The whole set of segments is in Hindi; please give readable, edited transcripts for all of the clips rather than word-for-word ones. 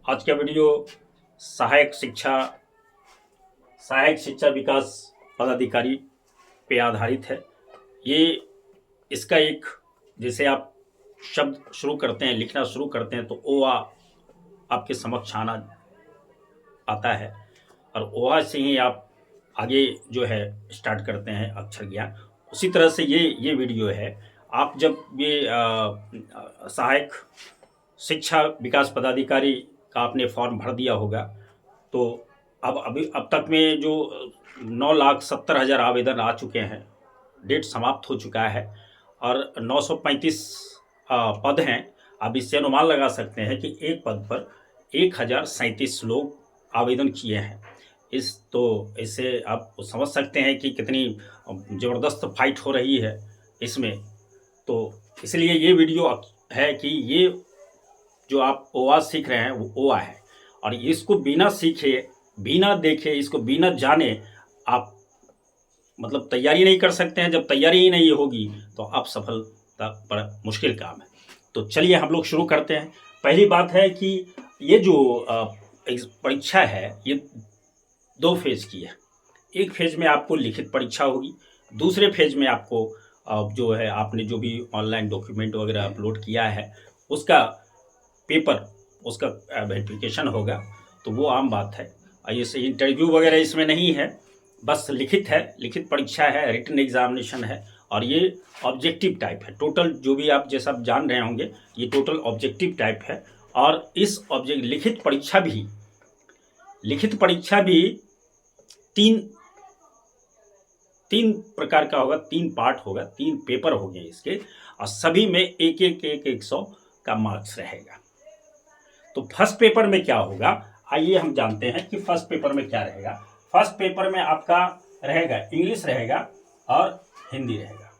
आज का वीडियो सहायक शिक्षा विकास पदाधिकारी पे आधारित है। ये इसका एक जैसे आप शब्द शुरू करते हैं, लिखना शुरू करते हैं तो ओ आ आपके समक्ष आता है और ओ आ से ही आप आगे जो है स्टार्ट करते हैं अक्षर ज्ञान। उसी तरह से ये वीडियो है। आप जब ये सहायक शिक्षा विकास पदाधिकारी का आपने फॉर्म भर दिया होगा तो अब तक में जो 9,70,000 आवेदन आ चुके हैं, डेट समाप्त हो चुका है और 935 पद हैं। आप इससे अनुमान लगा सकते हैं कि एक पद पर 1,037 लोग आवेदन किए हैं। इससे आप समझ सकते हैं कि कितनी ज़बरदस्त फाइट हो रही है इसमें। तो इसलिए ये वीडियो है कि ये जो आप ओआ सीख रहे हैं वो ओआ है और इसको बिना सीखे, बिना देखे, इसको बिना जाने आप मतलब तैयारी नहीं कर सकते हैं। जब तैयारी ही नहीं होगी तो आप सफलता बड़ा मुश्किल काम है। तो चलिए हम लोग शुरू करते हैं। पहली बात है कि ये जो परीक्षा है ये 2 फेज की है। एक फेज में आपको लिखित परीक्षा होगी, दूसरे फेज में आपको जो है आपने जो भी ऑनलाइन डॉक्यूमेंट वगैरह अपलोड किया है उसका पेपर, उसका वेरिफिकेशन होगा। तो वो आम बात है। ऐसे इंटरव्यू वगैरह इसमें नहीं है, बस लिखित है, लिखित परीक्षा है, रिटन एग्जामिनेशन है और ये ऑब्जेक्टिव टाइप है। टोटल जो भी आप जैसा जान रहे होंगे ये टोटल ऑब्जेक्टिव टाइप है। और इस लिखित परीक्षा भी तीन प्रकार का होगा, 3 पार्ट होगा, 3 पेपर होंगे इसके और सभी में एक 100 का मार्क्स रहेगा। तो फर्स्ट पेपर में क्या होगा, आइए हम जानते हैं कि फर्स्ट पेपर में क्या रहेगा। फर्स्ट पेपर में आपका रहेगा इंग्लिश रहेगा और हिंदी रहेगा।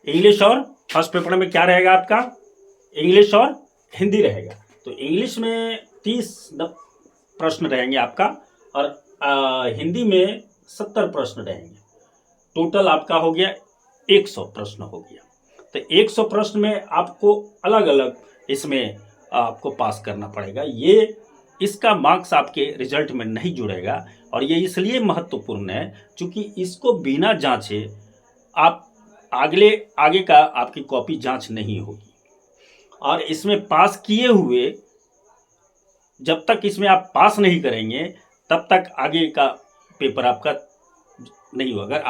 इंग्लिश और फर्स्ट पेपर में क्या रहेगा आपका, इंग्लिश और हिंदी रहेगा। तो इंग्लिश में 30 प्रश्न रहेंगे आपका और हिंदी में 70 प्रश्न रहेंगे। टोटल आपका हो गया 100 प्रश्न हो गया। तो 100 प्रश्न में आपको अलग अलग इसमें आपको पास करना पड़ेगा। ये इसका मार्क्स आपके रिजल्ट में नहीं जुड़ेगा और ये इसलिए महत्वपूर्ण है क्योंकि इसको बिना जांचे आप आगे का आपकी कॉपी जांच नहीं होगी। और इसमें पास किए हुए जब तक इसमें आप पास नहीं करेंगे तब तक आगे का पेपर आपका नहीं होगा। अगर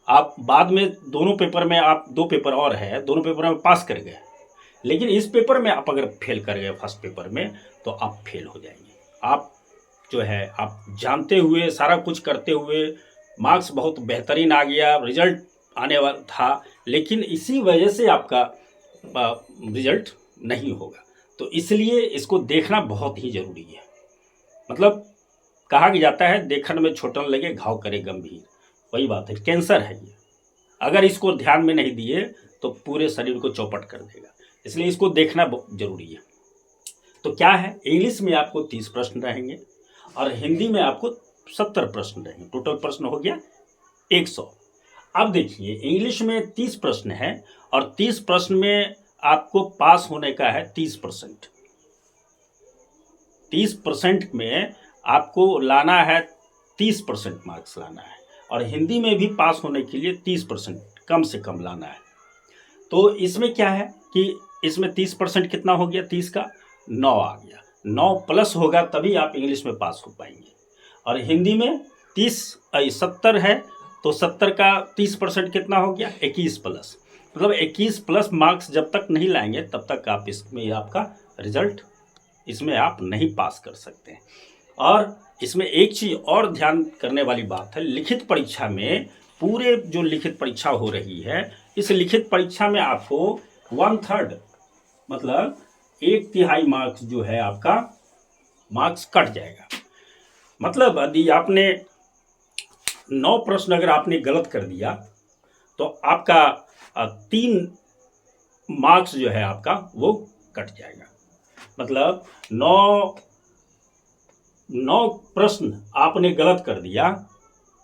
आप बाद में दोनों पेपर में आप 2 पेपर और है, दोनों पेपर में पास कर गए, लेकिन इस पेपर में आप अगर फेल कर गए फर्स्ट पेपर में तो आप फेल हो जाएंगे। आप जो है आप जानते हुए सारा कुछ करते हुए मार्क्स बहुत बेहतरीन आ गया, रिजल्ट आने वाला था, लेकिन इसी वजह से आपका रिजल्ट नहीं होगा। तो इसलिए इसको देखना बहुत ही जरूरी है। मतलब कहा जाता है देखन में छोटन लगे घाव करे गंभीर, वही बात है, कैंसर है ये। अगर इसको ध्यान में नहीं दिए तो पूरे शरीर को चौपट कर देगा, इसलिए इसको देखना बहुत जरूरी है। तो क्या है, इंग्लिश में आपको 30 प्रश्न रहेंगे और हिंदी में आपको 70 प्रश्न रहेंगे। टोटल प्रश्न हो गया 100। अब देखिए इंग्लिश में 30 प्रश्न है और 30 प्रश्न में आपको पास होने का है 30%। 30% में आपको लाना है 30% मार्क्स लाना है और हिंदी में भी पास होने के लिए 30% कम से कम लाना है। तो इसमें क्या है कि इसमें 30% कितना हो गया, 30 का 9 आ गया, 9 प्लस होगा तभी आप इंग्लिश में पास हो पाएंगे। और हिंदी में 70 है तो 70 का 30% कितना हो गया, 21 प्लस, मतलब 21 प्लस मार्क्स जब तक नहीं लाएंगे तब तक आप इसमें आपका रिजल्ट इसमें आप नहीं पास कर सकते हैं। और इसमें एक चीज़ और ध्यान करने वाली बात है, लिखित परीक्षा में पूरे जो लिखित परीक्षा हो रही है इस लिखित परीक्षा में आपको 1/3 मतलब 1/3 मार्क्स जो है आपका मार्क्स कट जाएगा। मतलब यदि आपने 9 प्रश्न अगर आपने गलत कर दिया तो आपका 3 मार्क्स जो है आपका वो कट जाएगा। मतलब 9 प्रश्न आपने गलत कर दिया,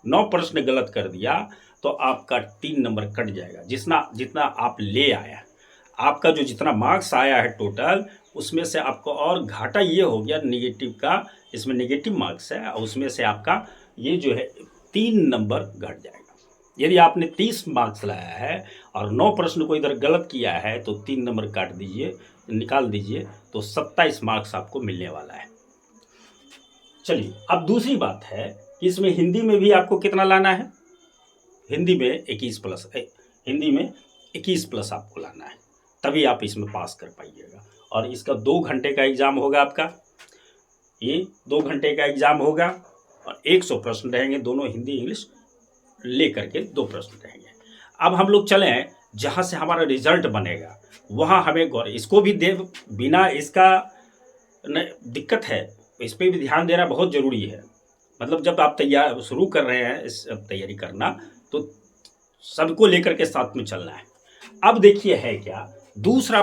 9 प्रश्न गलत कर दिया तो आपका 3 नंबर कट जाएगा, जितना आप ले आया। आपका जो जितना मार्क्स आया है टोटल, उसमें से आपको और घाटा ये हो गया नेगेटिव का, इसमें नेगेटिव मार्क्स है और उसमें से आपका ये जो है 3 नंबर घट जाएगा। यदि आपने 30 मार्क्स लाया है और 9 प्रश्न को इधर गलत किया है तो 3 नंबर काट दीजिए, निकाल दीजिए, तो 27 मार्क्स आपको मिलने वाला है। चलिए, अब दूसरी बात है कि इसमें हिंदी में भी आपको कितना लाना है। हिंदी में 21 प्लस, हिंदी में 21 प्लस आपको लाना है, तभी आप इसमें पास कर पाइएगा। और इसका 2 घंटे का एग्जाम होगा आपका, ये 2 घंटे का एग्जाम होगा और 100 प्रश्न रहेंगे, दोनों हिंदी इंग्लिश लेकर के 2 प्रश्न रहेंगे। अब हम लोग चलें जहाँ से हमारा रिजल्ट बनेगा वहाँ हमें गौर, इसको भी दे, बिना इसका दिक्कत है, इस पर भी ध्यान देना बहुत ज़रूरी है। मतलब जब आप तैयार शुरू कर रहे हैं इस तैयारी करना, तो सबको लेकर के साथ में चलना है। अब देखिए है क्या, दूसरा